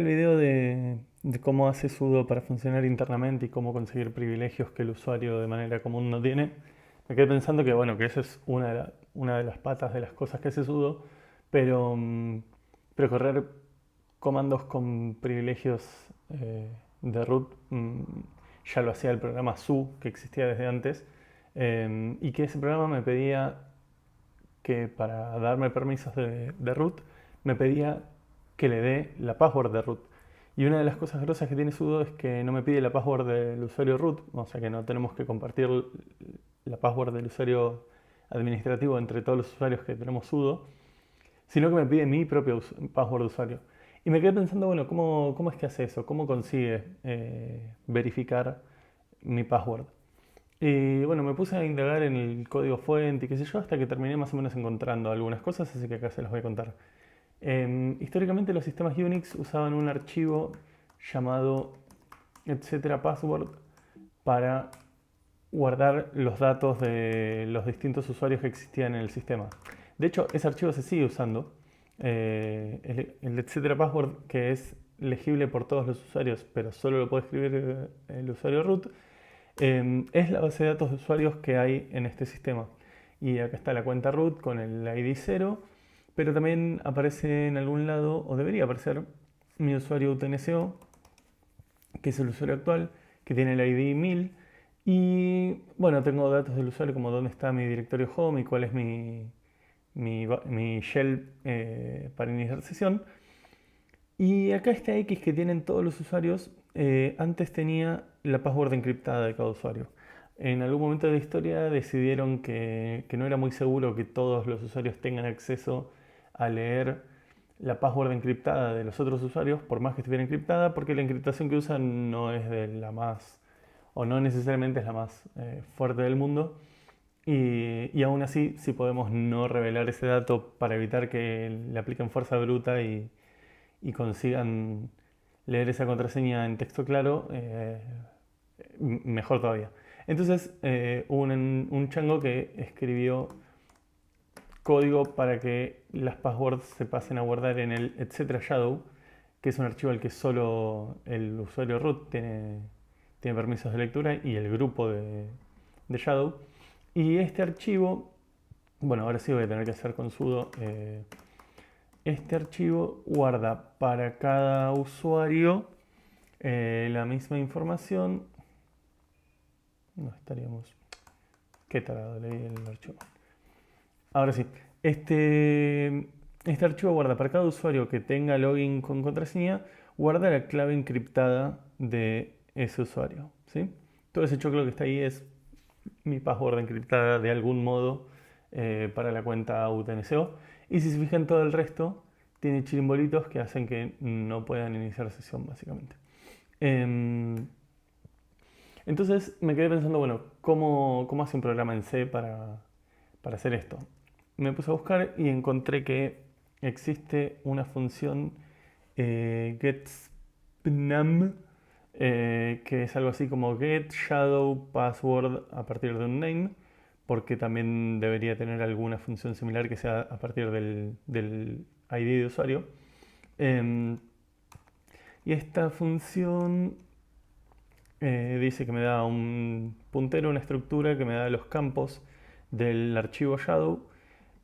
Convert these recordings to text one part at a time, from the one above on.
El video de cómo hace sudo para funcionar internamente y cómo conseguir privilegios que el usuario de manera común no tiene, me quedé pensando que bueno, que esa es una de las patas de las cosas que hace sudo, pero, pero correr comandos con privilegios de root ya lo hacía el programa su que existía desde antes, y que ese programa me pedía que para darme permisos de root me pedía que le dé la password de root. Y una de las cosas grosas que tiene sudo es que no me pide la password del usuario root, o sea que no tenemos que compartir la password del usuario administrativo entre todos los usuarios que tenemos sudo, sino que me pide mi propio password de usuario. Y me quedé pensando, bueno, ¿cómo es que hace eso? ¿Cómo consigue verificar mi password? Y bueno, me puse a indagar en el código fuente y qué sé yo, hasta que terminé más o menos encontrando algunas cosas, así que acá se las voy a contar. Históricamente los sistemas Unix usaban un archivo llamado etcétera password para guardar los datos de los distintos usuarios que existían en el sistema. De hecho, ese archivo se sigue usando. El etcétera password, que es legible por todos los usuarios, pero solo lo puede escribir el usuario root, es la base de datos de usuarios que hay en este sistema. Y acá está la cuenta root con el ID 0, pero también aparece en algún lado, o debería aparecer, mi usuario UTNCO, que es el usuario actual, que tiene el ID 1000. Y bueno, tengo datos del usuario como dónde está mi directorio home y cuál es mi shell para iniciar sesión. Y acá esta X que tienen todos los usuarios, antes tenía la password encriptada de cada usuario. En algún momento de la historia decidieron que no era muy seguro que todos los usuarios tengan acceso a leer la password encriptada de los otros usuarios, por más que estuviera encriptada, porque la encriptación que usan no es de la más, o no necesariamente es la más fuerte del mundo. Y aún así, si podemos no revelar ese dato para evitar que le apliquen fuerza bruta y consigan leer esa contraseña en texto claro, mejor todavía. Entonces hubo un chango que escribió código para que las passwords se pasen a guardar en el etcétera shadow, que es un archivo al que solo el usuario root tiene permisos de lectura y el grupo de shadow. Y este archivo, bueno, ahora sí voy a tener que hacer con sudo. Este archivo guarda para cada usuario la misma información. No estaríamos. Qué tarado, leí el archivo. Ahora sí. Este archivo guarda para cada usuario que tenga login con contraseña, guarda la clave encriptada de ese usuario. ¿Sí? Todo ese choclo que está ahí es mi password encriptada de algún modo para la cuenta UTNCO. Y si se fijan, todo el resto tiene chirimbolitos que hacen que no puedan iniciar sesión, básicamente. Em, entonces me quedé pensando, bueno, ¿cómo hace un programa en C para hacer esto? Me puse a buscar y encontré que existe una función getSpname, que es algo así como get shadow password a partir de un name, porque también debería tener alguna función similar que sea a partir del ID de usuario. Em, y esta función dice que me da un puntero, una estructura que me da los campos del archivo shadow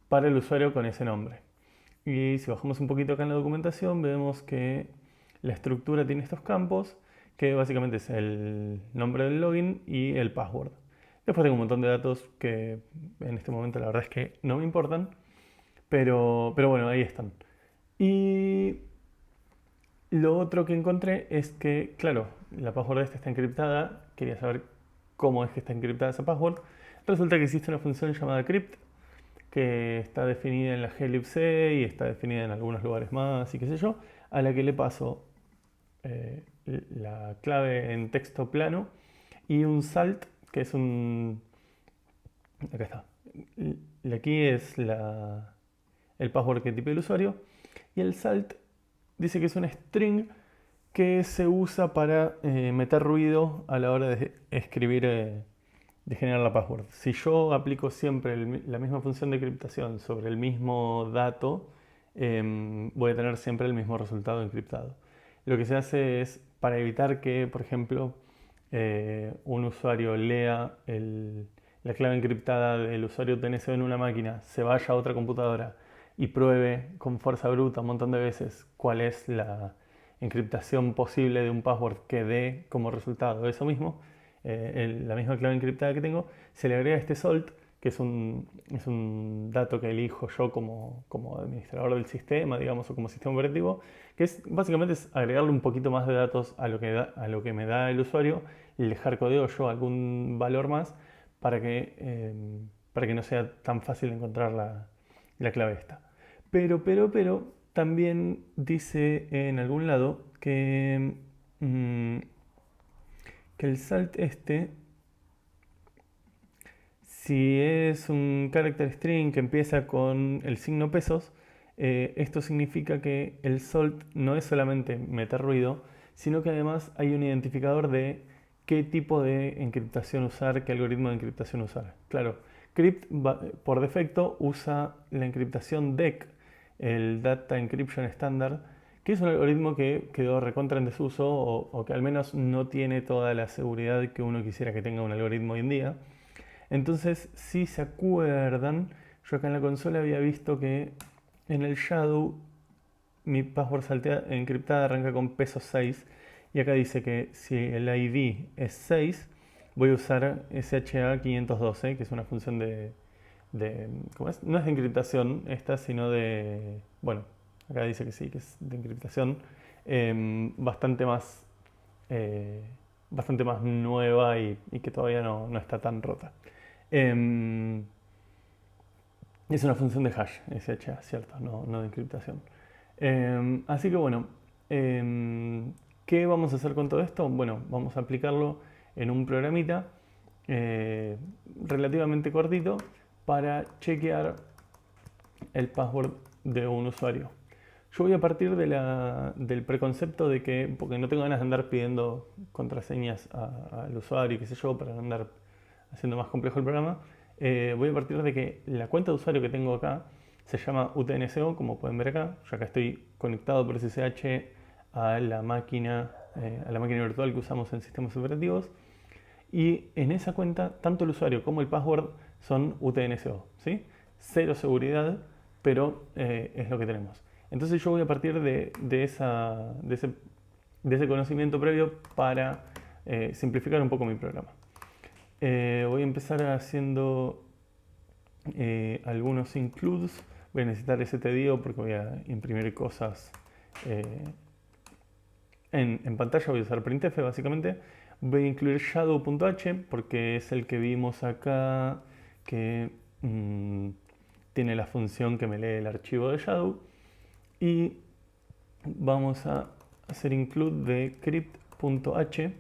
para el usuario con ese nombre. Y si bajamos un poquito acá en la documentación, vemos que la estructura tiene estos campos, que básicamente es el nombre del login y el password. Después tengo un montón de datos que en este momento la verdad es que no me importan, pero bueno, ahí están. Y lo otro que encontré es que, claro, la password esta está encriptada. Quería saber cómo es que está encriptada esa password. Resulta que existe una función llamada crypt que está definida en la glibc y está definida en algunos lugares más y qué sé yo, a la que le paso eh, la clave en texto plano y un salt, que es un... Acá está. Aquí es el password que tipea el usuario y el salt dice que es un string que se usa para meter ruido a la hora de escribir, de generar la password. Si yo aplico siempre la misma función de encriptación sobre el mismo dato, voy a tener siempre el mismo resultado encriptado. lo que se hace es, para evitar que, por ejemplo, un usuario lea la clave encriptada del usuario TNC en una máquina, se vaya a otra computadora y pruebe con fuerza bruta un montón de veces cuál es la encriptación posible de un password que dé como resultado eso mismo, la misma clave encriptada que tengo, se le agrega este salt, que es un dato que elijo yo como administrador del sistema, digamos, o como sistema operativo, que es básicamente es agregarle un poquito más de datos a lo que me da el usuario y le hardcodeo yo algún valor más para que no sea tan fácil encontrar la clave esta. Pero, también dice en algún lado que el salt este, si es un character string que empieza con el signo pesos, esto significa que el salt no es solamente meter ruido, sino que además hay un identificador de qué tipo de encriptación usar, qué algoritmo de encriptación usar. Claro, Crypt por defecto usa la encriptación DEC, el Data Encryption Standard, que es un algoritmo que quedó recontra en desuso o que al menos no tiene toda la seguridad que uno quisiera que tenga un algoritmo hoy en día. Entonces, si se acuerdan, yo acá en la consola había visto que en el Shadow mi password encriptada arranca con peso 6 y acá dice que si el ID es 6 voy a usar SHA-512, que es una función ¿cómo es? No es de encriptación esta, sino de, bueno, acá dice que sí, que es de encriptación, bastante más eh, bastante más nueva y que todavía no está tan rota. Eh, es una función de hash, SHA, ¿cierto? No de encriptación. Así que bueno, ¿qué vamos a hacer con todo esto? Bueno, vamos a aplicarlo en un programita eh, relativamente cortito para chequear el password de un usuario. Yo voy a partir del preconcepto de que, porque no tengo ganas de andar pidiendo contraseñas al usuario y qué sé yo, para no andar haciendo más complejo el programa, voy a partir de que la cuenta de usuario que tengo acá se llama UTNSO, como pueden ver acá. Yo acá estoy conectado por SSH a la máquina virtual que usamos en sistemas operativos. Y en esa cuenta, tanto el usuario como el password son UTNSO, ¿sí? Cero seguridad, pero es lo que tenemos. Entonces yo voy a partir de ese conocimiento previo para simplificar un poco mi programa. Voy a empezar haciendo algunos includes. Voy a necesitar stdio porque voy a imprimir cosas eh, en pantalla. Voy a usar printf básicamente. Voy a incluir shadow.h porque es el que vimos acá que tiene la función que me lee el archivo de shadow. Y vamos a hacer include de crypt.h.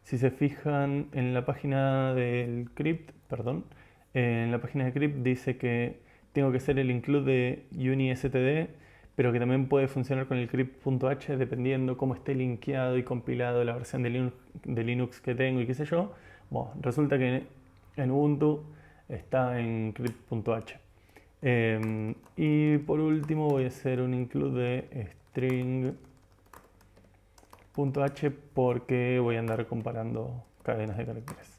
Si se fijan en la página del crypt, perdón, en la página de crypt dice que tengo que hacer el include de UniSTD, pero que también puede funcionar con el crypt.h dependiendo cómo esté linkeado y compilado la versión de Linux que tengo y qué sé yo. Bueno, resulta que en Ubuntu está en crypt.h. Y por último voy a hacer un include de string.h porque voy a andar comparando cadenas de caracteres.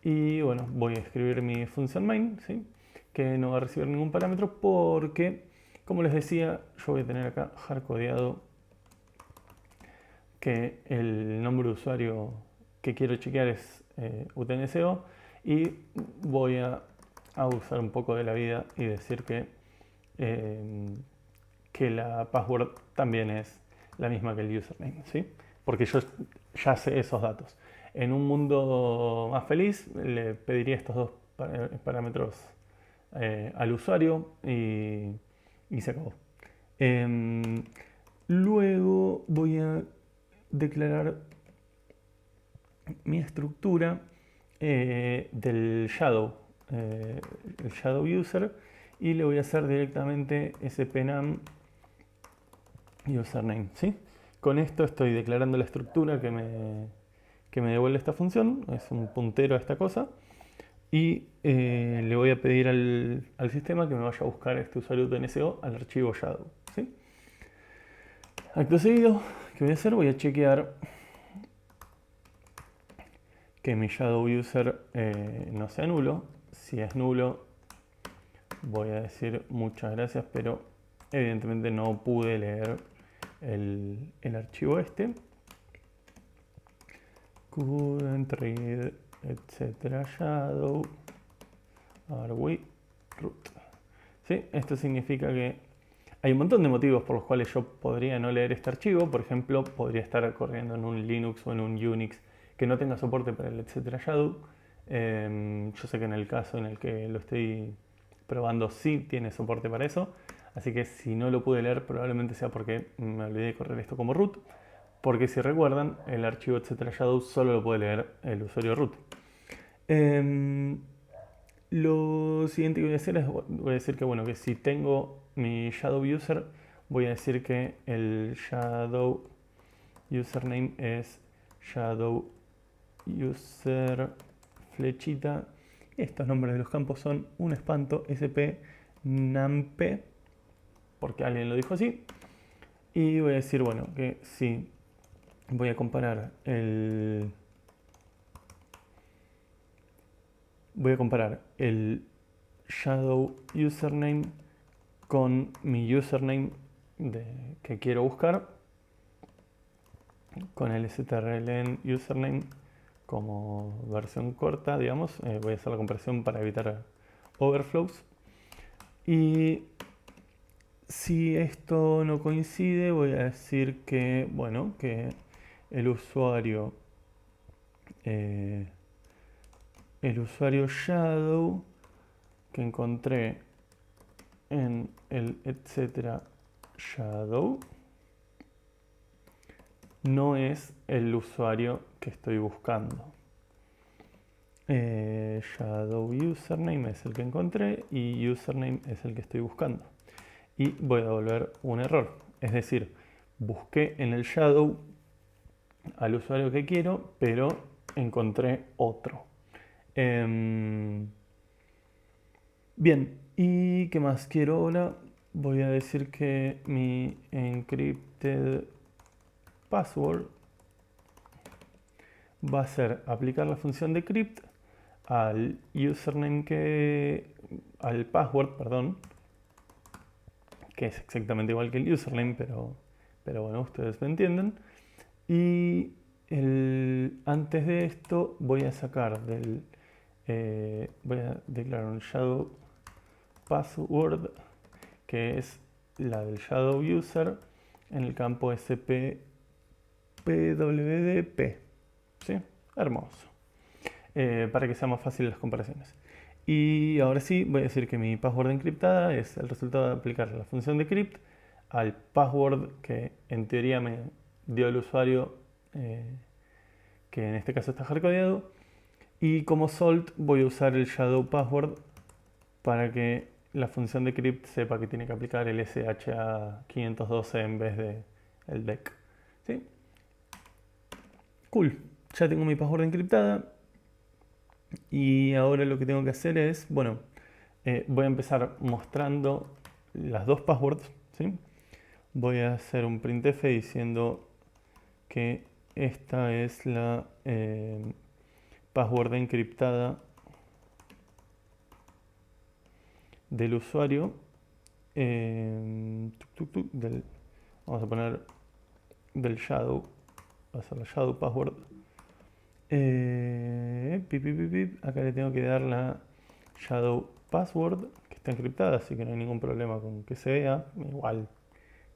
Y bueno, voy a escribir mi función main, ¿sí? Que no va a recibir ningún parámetro porque, como les decía, yo voy a tener acá hardcodeado que el nombre de usuario que quiero chequear es UTNSO y voy a usar un poco de la vida y decir que la password también es la misma que el username, ¿sí? Porque yo ya sé esos datos. En un mundo más feliz le pediría estos dos parámetros al usuario y se acabó. Luego voy a declarar mi estructura del shadow, el shadow user, y le voy a hacer directamente spnum username, ¿sí? Con esto estoy declarando la estructura que me devuelve esta función, es un puntero a esta cosa, y le voy a pedir al sistema que me vaya a buscar este usuario UTNSO al archivo shadow, ¿sí? Acto seguido, ¿Qué voy a hacer? Voy a chequear que mi shadow user no sea nulo. Si es nulo, voy a decir muchas gracias, pero evidentemente no pude leer el archivo este. Couldn't read, etcétera, shadow, are we root. ¿Sí? Esto significa que hay un montón de motivos por los cuales yo podría no leer este archivo. Por ejemplo, podría estar corriendo en un Linux o en un Unix que no tenga soporte para el etcétera shadow. Yo sé que en el caso en el que lo estoy probando sí tiene soporte para eso. Así que si no lo pude leer probablemente sea porque me olvidé de correr esto como root. Porque si recuerdan, el archivo etcétera shadow solo lo puede leer el usuario root. Lo siguiente que voy a hacer es, voy a decir que bueno, que si tengo mi shadow user, voy a decir que el shadow username es shadow user flechita. Estos nombres de los campos son un espanto, sp namp, porque alguien lo dijo así. Y voy a decir, bueno, que si voy a comparar el shadow username con mi username que quiero buscar, con el strlen username como versión corta, digamos. Voy a hacer la comparación para evitar overflows. Y si esto no coincide, voy a decir que, bueno, que el usuario shadow que encontré en el etcétera shadow no es el usuario que estoy buscando. Shadow username es el que encontré y username es el que estoy buscando. Y voy a devolver un error. Es decir, busqué en el shadow al usuario que quiero, pero encontré otro. Bien, ¿y qué más quiero ahora? Voy a decir que mi encrypted password va a ser aplicar la función decrypt al username al password, perdón, que es exactamente igual que el username, pero bueno, ustedes me entienden. Y antes de esto voy a sacar voy a declarar un shadow password que es la del shadow user en el campo spwdp. ¿Sí? Hermoso. Para que sea más fácil las comparaciones. Y ahora sí, voy a decir que mi password encriptada es el resultado de aplicar la función decrypt al password que en teoría me dio el usuario, que en este caso está hardcodeado. Y como salt voy a usar el shadow password para que la función decrypt sepa que tiene que aplicar el SHA-512 en vez de el DEC. ¿Sí? Cool. Ya tengo mi password encriptada. Y ahora lo que tengo que hacer es, bueno, voy a empezar mostrando las dos passwords, ¿sí? Voy a hacer un printf diciendo que esta es la password encriptada del usuario. Vamos a poner del shadow, va a ser la shadow password. Acá le tengo que dar la shadow password que está encriptada, así que no hay ningún problema con que se vea. Igual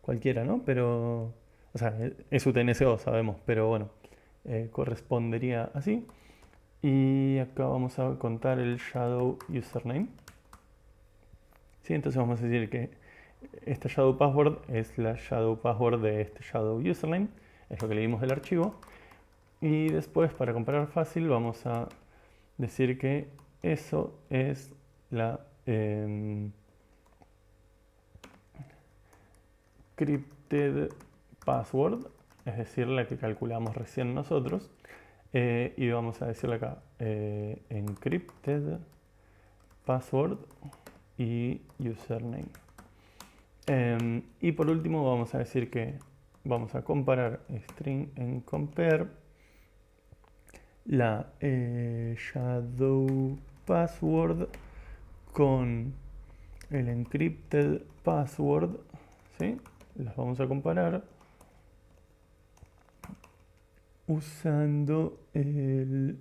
cualquiera, ¿no? Pero, o sea, es UTNSO, sabemos, pero bueno, correspondería así. Y acá vamos a contar el shadow username. ¿Sí? Entonces vamos a decir que esta shadow password es la shadow password de este shadow username, es lo que leímos del archivo. Y después, para comparar fácil, vamos a decir que eso es la encrypted password, es decir, la que calculamos recién nosotros. Y vamos a decirle acá encrypted password y username. Y por último vamos a decir que vamos a comparar string en compare la shadow password con el encrypted password, ¿sí? Las vamos a comparar usando el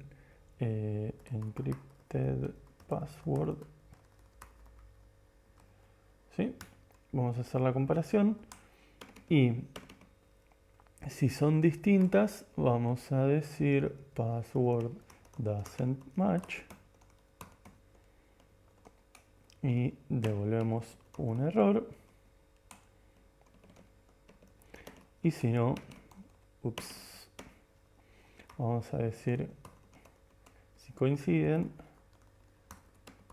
encrypted password, ¿sí? Vamos a hacer la comparación y si son distintas vamos a decir password doesn't match y devolvemos un error, y si no, vamos a decir si coinciden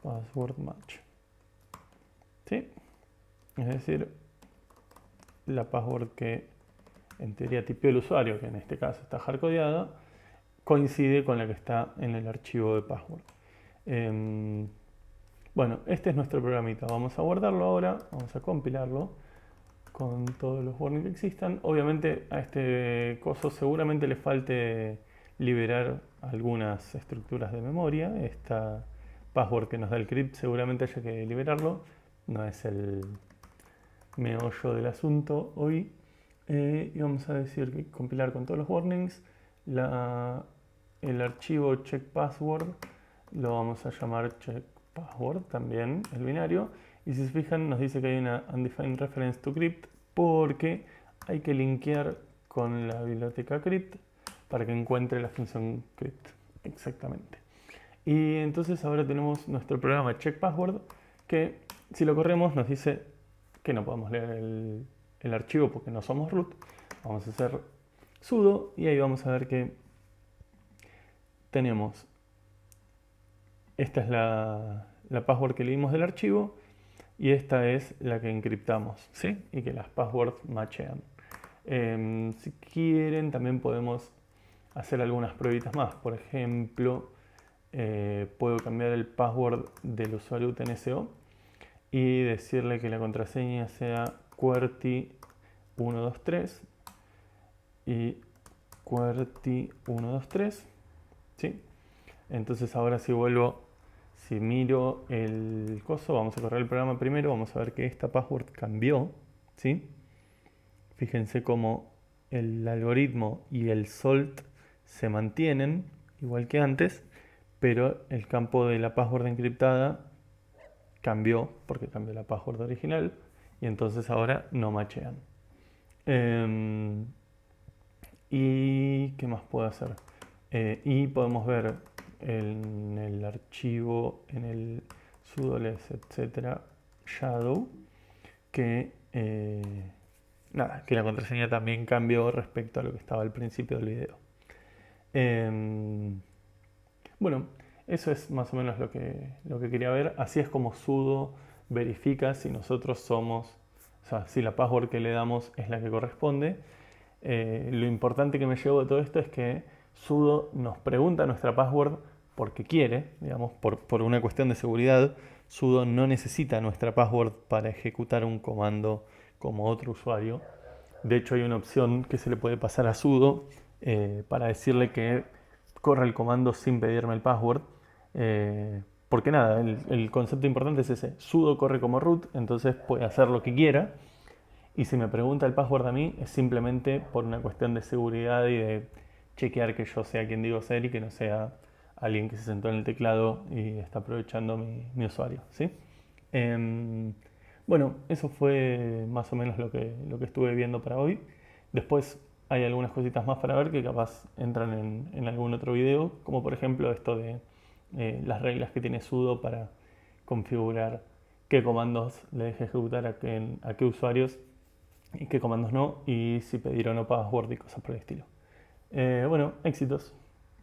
password match, ¿sí? Es decir, la password que en teoría tipió el usuario, que en este caso está hardcodeada, coincide con la que está en el archivo de password. Bueno, este es nuestro programita. Vamos a guardarlo ahora, vamos a compilarlo con todos los warnings que existan. Obviamente a este coso seguramente le falte liberar algunas estructuras de memoria. Esta password que nos da el crypt seguramente haya que liberarlo. No es el meollo del asunto hoy. Y vamos a decir que compilar con todos los warnings. El archivo checkPassword lo vamos a llamar checkPassword también, el binario. Y si se fijan nos dice que hay una undefined reference to crypt porque hay que linkear con la biblioteca crypt para que encuentre la función crypt exactamente. Y entonces ahora tenemos nuestro programa checkPassword que si lo corremos nos dice que no podemos leer el archivo porque no somos root. Vamos a hacer sudo y ahí vamos a ver que tenemos, esta es la password que leímos del archivo y esta es la que encriptamos, ¿sí? Y que las passwords machean. Si quieren también podemos hacer algunas pruebitas más. Por ejemplo, puedo cambiar el password del usuario UTNSO y decirle que la contraseña sea QWERTY123 y QWERTY123, ¿sí? Entonces ahora si miro el coso, vamos a correr el programa primero, vamos a ver que esta password cambió, ¿sí? Fíjense cómo el algoritmo y el salt se mantienen igual que antes, pero el campo de la password encriptada cambió porque cambió la password original y entonces ahora no machean. ¿Y qué más puedo hacer? Y podemos ver en el archivo, en el sudo-ls, etcétera, shadow, que que la contraseña también cambió respecto a lo que estaba al principio del video. Bueno, eso es más o menos lo que quería ver. Así es como sudo verifica si nosotros somos, o sea, si la password que le damos es la que corresponde. Lo importante que me llevo de todo esto es que sudo nos pregunta nuestra password porque quiere, digamos, por una cuestión de seguridad. Sudo no necesita nuestra password para ejecutar un comando como otro usuario. De hecho hay una opción que se le puede pasar a sudo para decirle que corra el comando sin pedirme el password. Porque nada, el concepto importante es ese. Sudo corre como root, entonces puede hacer lo que quiera. Y si me pregunta el password a mí, es simplemente por una cuestión de seguridad y de chequear que yo sea quien digo ser y que no sea alguien que se sentó en el teclado y está aprovechando mi usuario, ¿sí? Bueno, eso fue más o menos lo que estuve viendo para hoy. Después hay algunas cositas más para ver que capaz entran en algún otro video, como por ejemplo esto de las reglas que tiene sudo para configurar qué comandos le deje ejecutar a qué usuarios y qué comandos no, y si pedir o no password y cosas por el estilo. Bueno, éxitos.